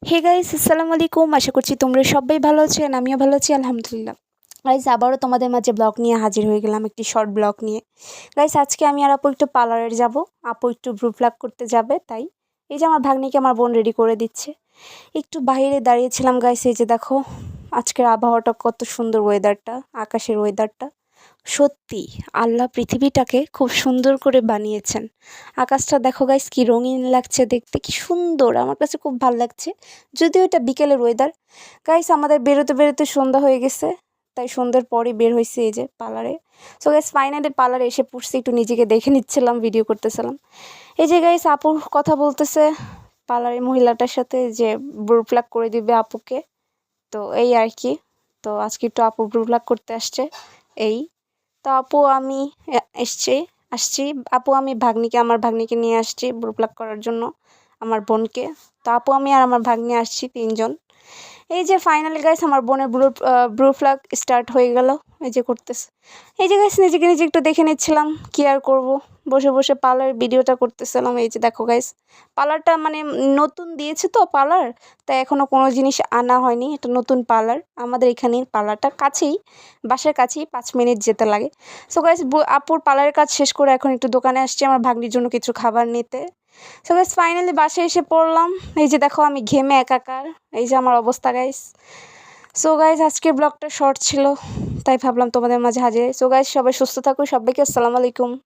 Hey guys, আসসালামু আলাইকুম। আশা করছি তোমরা সবাই ভালো আছেন, আমিও ভালো আছি আলহামদুলিল্লাহ। গাইস, আবারও তোমাদের মাঝে ব্লগ নিয়ে হাজির হয়ে গেলাম, একটি শর্ট ব্লগ নিয়ে। গাইস, আজকে আমি আর আপু একটু পার্লারে যাব। আপু একটু ব্রু প্লাক করতে যাবে, তাই এই যে আমার ভাগ্নিকে আমার বোন রেডি করে দিচ্ছে। একটু বাইরে দাঁড়িয়েছিলাম গাইস, এই যে দেখো আজকের আবহাওয়াটা কত সুন্দর, ওয়েদারটা, আকাশের ওয়েদারটা। সত্যি আল্লাহ পৃথিবীটাকে খুব সুন্দর করে বানিয়েছেন। আকাশটা দেখো গাইস, কি রঙিন লাগছে দেখতে, কি সুন্দর, আমার কাছে খুব ভালো লাগছে। যদিও এটা বিকেলের ওয়েদার। গাইস, আমাদের বেরোতে বেরোতে সন্ধ্যা হয়ে গেছে, তাই সন্ধ্যের পরে বের হয়েছে এই যে পার্লারে। সো গাইস, ফাইনালি পার্লারে এসে পড়ছি, একটু নিজেকে দেখে নিচ্ছিলাম, ভিডিও করতেছিলাম। এই যে গাইস, আপুর কথা বলতেছে পার্লারের মহিলাটার সাথে, যে ব্রু প্লাক করে দিবে আপুকে। তো এই আর কি। তো আজকে একটু আপু ব্রু প্লাক করতে আসছে, এই। তো আপু আমি আসছি। আপু আমি আমার ভাগ্নিকে নিয়ে আসছি ব্রু প্লাক করার জন্য, আমার বোনকে। তো আপু আমি আর আমার ভাগ্নি আসছি, 3 জন। এই যে ফাইনালি গাইস, আমার বোনের ব্রু প্লাক স্টার্ট হয়ে গেল। এই যে করতেছে। এই যে গাইস, নিজেকে নিজে একটু দেখে নিচ্ছিলাম, কি আর করবো, বসে বসে পার্লার ভিডিওটা করতেছিলাম। এই যে দেখো গাইস, পার্লারটা মানে নতুন দিয়েছে তো পার্লার, তাই এখনও কোনো জিনিস আনা হয়নি। এটা নতুন পার্লার, আমাদের এখানেই পার্লারটা কাছেই, বাসার কাছেই, 5 মিনিট যেতে লাগে। সো গাইস, আপুর পার্লারের কাজ শেষ করে এখন একটু দোকানে আসছি আমার ভাগ্নির জন্য কিছু খাবার নিতে। সো গাইস, ফাইনালি বাসায় এসে পড়লাম। এই যে দেখো আমি ঘেমে একাকার, এই যে আমার অবস্থা গাইস। সো গাইস, আজকের ব্লগটা শর্ট ছিল, তাই ভাবলাম তোমাদের মাঝে হাজির। সো গাইস, সবাই সুস্থ থাকো, সবাইকে আসসালামু আলাইকুম।